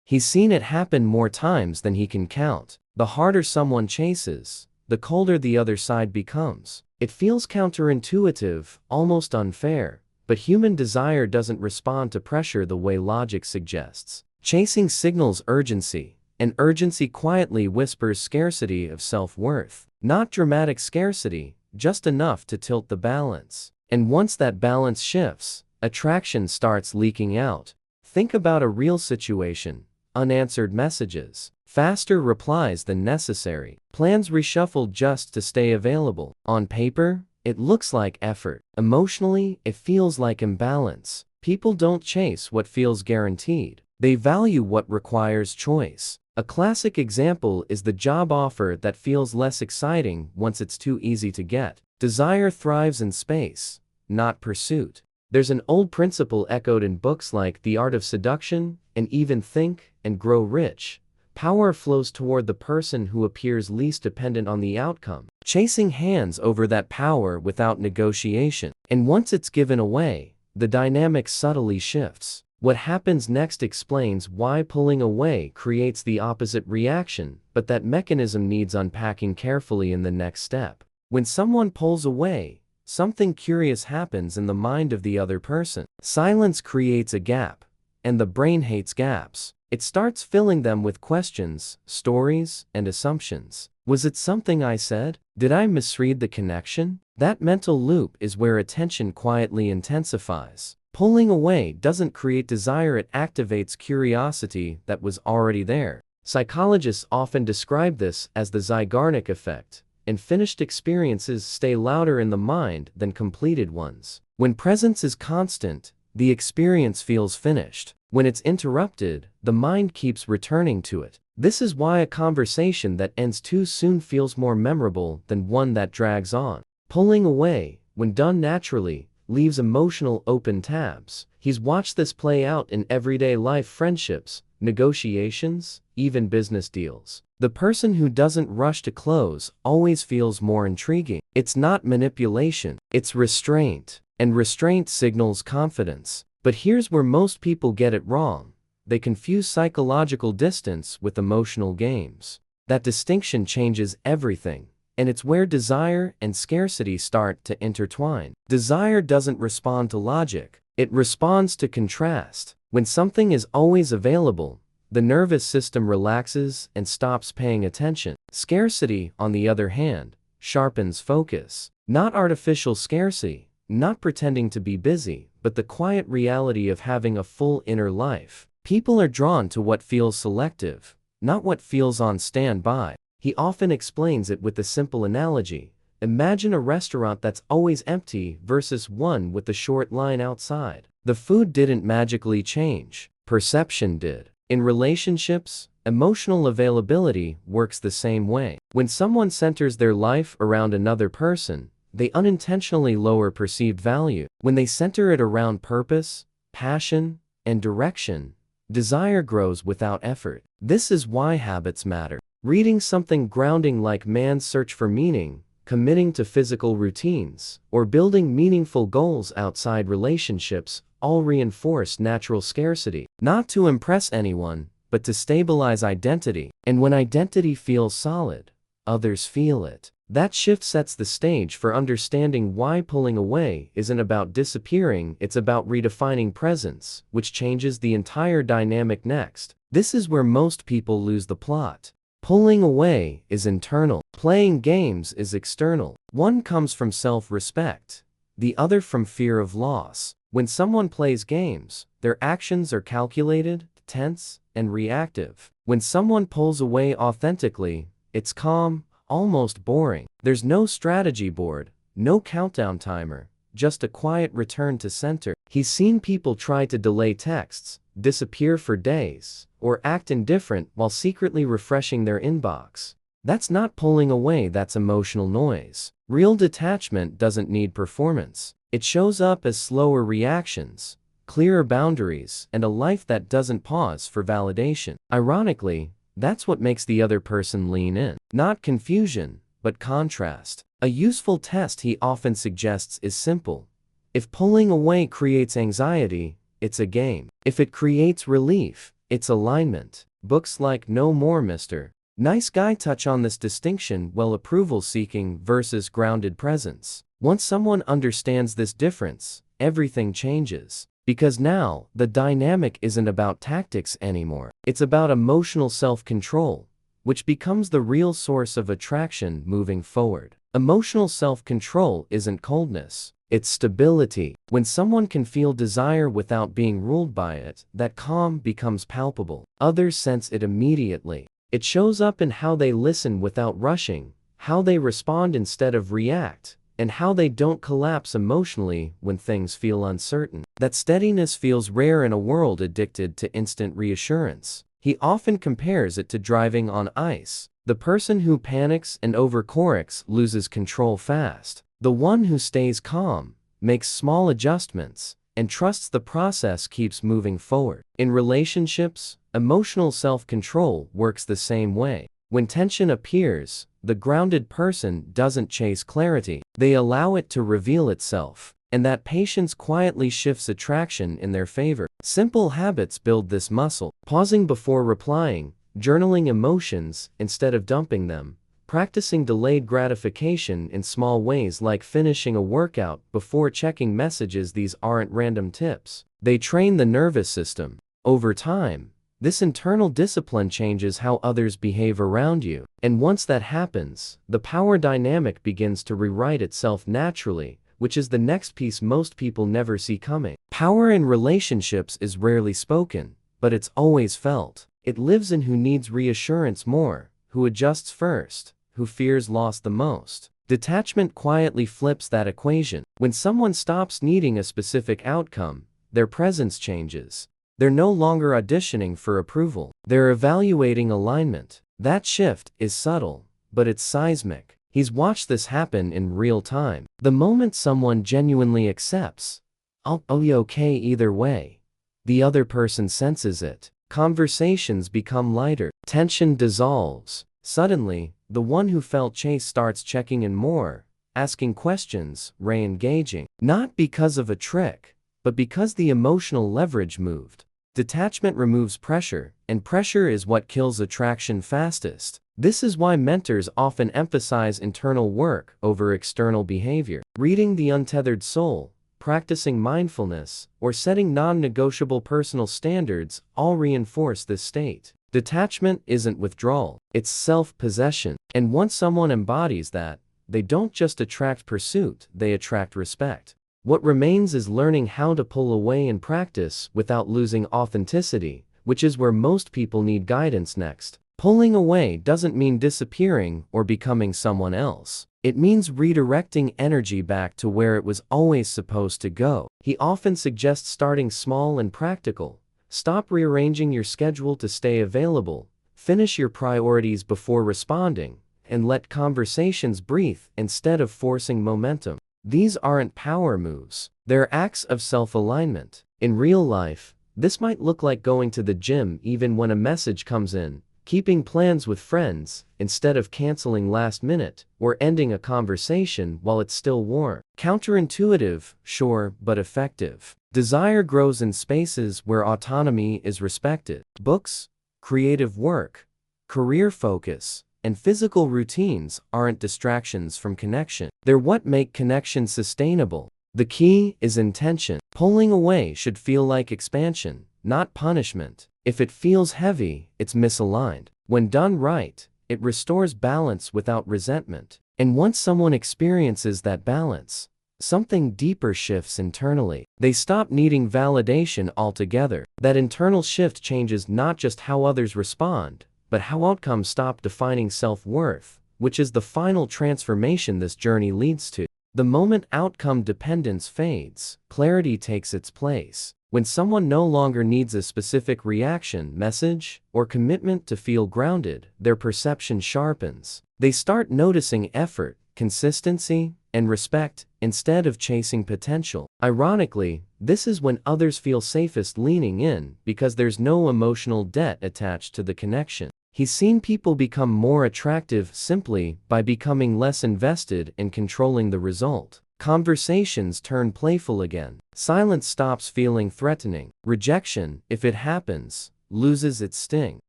He's seen it happen more times than he can count. The harder someone chases, the colder the other side becomes. It feels counterintuitive, almost unfair, but human desire doesn't respond to pressure the way logic suggests. Chasing signals urgency, and urgency quietly whispers scarcity of self-worth. Not dramatic scarcity, just enough to tilt the balance. And once that balance shifts, attraction starts leaking out. Think about a real situation. Unanswered messages, faster replies than necessary, plans reshuffled just to stay available. On paper, it looks like effort. Emotionally, it feels like imbalance. People don't chase what feels guaranteed. They value what requires choice. A classic example is the job offer that feels less exciting once it's too easy to get. Desire thrives in space, not pursuit. There's an old principle echoed in books like The Art of Seduction and even Think and Grow Rich. Power flows toward the person who appears least dependent on the outcome. Chasing hands over that power without negotiation. And once it's given away, the dynamic subtly shifts. What happens next explains why pulling away creates the opposite reaction, but that mechanism needs unpacking carefully in the next step. When someone pulls away, something curious happens in the mind of the other person. Silence creates a gap, and the brain hates gaps. It starts filling them with questions, stories, and assumptions. Was it something I said? Did I misread the connection? That mental loop is where attention quietly intensifies. Pulling away doesn't create desire, it activates curiosity that was already there. Psychologists often describe this as the Zeigarnik effect, and finished experiences stay louder in the mind than completed ones. When presence is constant, the experience feels finished. When it's interrupted, the mind keeps returning to it. This is why a conversation that ends too soon feels more memorable than one that drags on. Pulling away, when done naturally, leaves emotional open tabs. He's watched this play out in everyday life, friendships, negotiations, even business deals. The person who doesn't rush to close always feels more intriguing. It's not manipulation, it's restraint. And restraint signals confidence. But here's where most people get it wrong. They confuse psychological distance with emotional games. That distinction changes everything. And it's where desire and scarcity start to intertwine. Desire doesn't respond to logic. It responds to contrast. When something is always available, the nervous system relaxes and stops paying attention. Scarcity, on the other hand, sharpens focus. Not artificial scarcity, not pretending to be busy, but the quiet reality of having a full inner life. People are drawn to what feels selective, not what feels on standby. He often explains it with a simple analogy. Imagine a restaurant that's always empty versus one with a short line outside. The food didn't magically change, perception did. In relationships, emotional availability works the same way. When someone centers their life around another person, they unintentionally lower perceived value. When they center it around purpose, passion, and direction, desire grows without effort. This is why habits matter. Reading something grounding like Man's Search for Meaning, committing to physical routines, or building meaningful goals outside relationships all reinforce natural scarcity. Not to impress anyone, but to stabilize identity. And when identity feels solid, others feel it. That shift sets the stage for understanding why pulling away isn't about disappearing, it's about redefining presence, which changes the entire dynamic next. This is where most people lose the plot. Pulling away is internal. Playing games is external. One comes from self-respect, the other from fear of loss. When someone plays games, their actions are calculated, tense, and reactive. When someone pulls away authentically, it's calm, almost boring. There's no strategy board, no countdown timer, just a quiet return to center. He's seen people try to delay texts, disappear for days, or act indifferent while secretly refreshing their inbox. That's not pulling away, that's emotional noise. Real detachment doesn't need performance. It shows up as slower reactions, clearer boundaries, and a life that doesn't pause for validation. Ironically, that's what makes the other person lean in. Not confusion, but contrast. A useful test he often suggests is simple. If pulling away creates anxiety, it's a game. If it creates relief, it's alignment. Books like No More Mr. Nice Guy touch on this distinction while approval-seeking versus grounded presence. Once someone understands this difference, everything changes. Because now, the dynamic isn't about tactics anymore. It's about emotional self-control, which becomes the real source of attraction moving forward. Emotional self-control isn't coldness, it's stability. When someone can feel desire without being ruled by it, that calm becomes palpable. Others sense it immediately. It shows up in how they listen without rushing, how they respond instead of react, and how they don't collapse emotionally when things feel uncertain. That steadiness feels rare in a world addicted to instant reassurance. He often compares it to driving on ice. The person who panics and overcorrects loses control fast. The one who stays calm, makes small adjustments, and trusts the process keeps moving forward. In relationships, emotional self-control works the same way. When tension appears, the grounded person doesn't chase clarity. They allow it to reveal itself. And that patience quietly shifts attraction in their favor. Simple habits build this muscle. Pausing before replying, journaling emotions instead of dumping them, practicing delayed gratification in small ways like finishing a workout before checking messages. These aren't random tips. They train the nervous system. Over time, this internal discipline changes how others behave around you. And once that happens, the power dynamic begins to rewrite itself naturally, which is the next piece most people never see coming. Power in relationships is rarely spoken, but it's always felt. It lives in who needs reassurance more, who adjusts first, who fears loss the most. Detachment quietly flips that equation. When someone stops needing a specific outcome, their presence changes. They're no longer auditioning for approval. They're evaluating alignment. That shift is subtle, but it's seismic. He's watched this happen in real time. The moment someone genuinely accepts, I'll be okay either way, the other person senses it. Conversations become lighter. Tension dissolves. Suddenly, the one who felt chased starts checking in more, asking questions, re-engaging. Not because of a trick, but because the emotional leverage moved. Detachment removes pressure, and pressure is what kills attraction fastest. This is why mentors often emphasize internal work over external behavior. Reading The Untethered Soul, practicing mindfulness, or setting non-negotiable personal standards all reinforce this state. Detachment isn't withdrawal, it's self-possession. And once someone embodies that, they don't just attract pursuit, they attract respect. What remains is learning how to pull away in practice without losing authenticity, which is where most people need guidance next. Pulling away doesn't mean disappearing or becoming someone else. It means redirecting energy back to where it was always supposed to go. He often suggests starting small and practical. Stop rearranging your schedule to stay available, finish your priorities before responding, and let conversations breathe instead of forcing momentum. These aren't power moves, they're acts of self-alignment. In real life, this might look like going to the gym even when a message comes in, keeping plans with friends instead of canceling last minute, or ending a conversation while it's still warm. Counterintuitive, sure, but effective. Desire grows in spaces where autonomy is respected. Books, creative work, career focus, and physical routines aren't distractions from connection. They're what make connection sustainable. The key is intention. Pulling away should feel like expansion, not punishment. If it feels heavy, it's misaligned. When done right, it restores balance without resentment. And once someone experiences that balance, something deeper shifts internally. They stop needing validation altogether. That internal shift changes not just how others respond, but how outcomes stop defining self-worth, which is the final transformation this journey leads to. The moment outcome dependence fades, clarity takes its place. When someone no longer needs a specific reaction, message, or commitment to feel grounded, their perception sharpens. They start noticing effort, consistency, and respect instead of chasing potential. Ironically, this is when others feel safest leaning in because there's no emotional debt attached to the connection. He's seen people become more attractive simply by becoming less invested in controlling the result. Conversations turn playful again. Silence stops feeling threatening. Rejection, if it happens, loses its sting.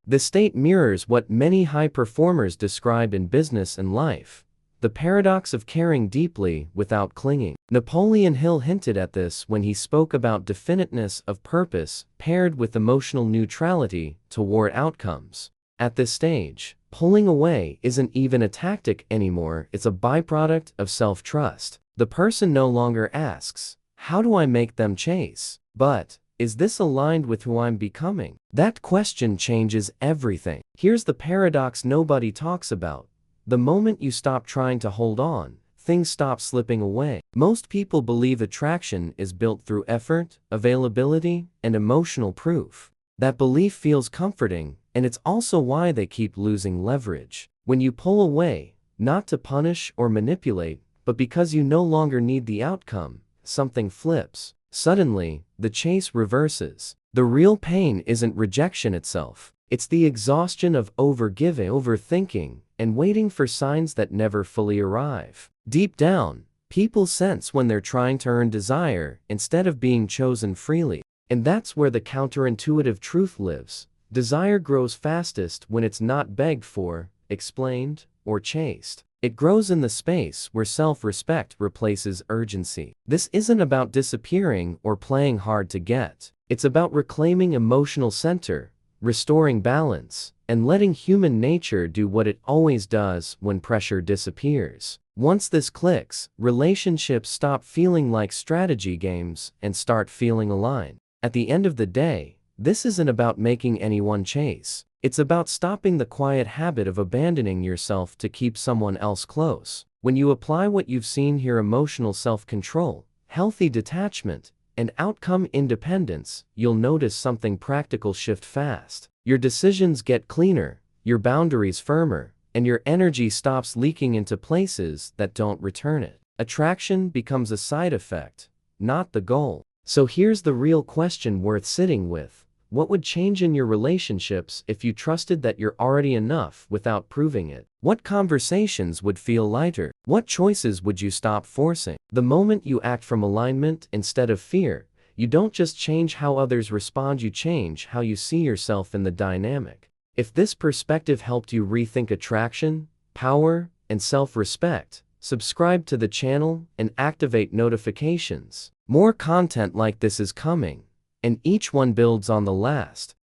This state mirrors what many high performers describe in business and life: the paradox of caring deeply without clinging. Napoleon Hill hinted at this when he spoke about definiteness of purpose paired with emotional neutrality toward outcomes. At this stage, pulling away isn't even a tactic anymore, it's a byproduct of self-trust. The person no longer asks, "How do I make them chase?" but, "Is this aligned with who I'm becoming?" That question changes everything. Here's the paradox nobody talks about. The moment you stop trying to hold on, things stop slipping away. Most people believe attraction is built through effort, availability, and emotional proof. That belief feels comforting, and it's also why they keep losing leverage. When you pull away, not to punish or manipulate, but because you no longer need the outcome, something flips. Suddenly, the chase reverses. The real pain isn't rejection itself. It's the exhaustion of overgiving, overthinking, and waiting for signs that never fully arrive. Deep down, people sense when they're trying to earn desire instead of being chosen freely. And that's where the counterintuitive truth lives. Desire grows fastest when it's not begged for, explained, or chased. It grows in the space where self-respect replaces urgency. This isn't about disappearing or playing hard to get. It's about reclaiming emotional center, restoring balance, and letting human nature do what it always does when pressure disappears. Once this clicks, relationships stop feeling like strategy games and start feeling aligned. At the end of the day, this isn't about making anyone chase. It's about stopping the quiet habit of abandoning yourself to keep someone else close. When you apply what you've seen here: emotional self-control, healthy detachment, and outcome independence, you'll notice something practical shift fast. Your decisions get cleaner, your boundaries firmer, and your energy stops leaking into places that don't return it. Attraction becomes a side effect, not the goal. So here's the real question worth sitting with. What would change in your relationships if you trusted that you're already enough without proving it? What conversations would feel lighter? What choices would you stop forcing? The moment you act from alignment instead of fear, you don't just change how others respond, you change how you see yourself in the dynamic. If this perspective helped you rethink attraction, power, and self-respect, subscribe to the channel and activate notifications. More content like this is coming, and each one builds on the last.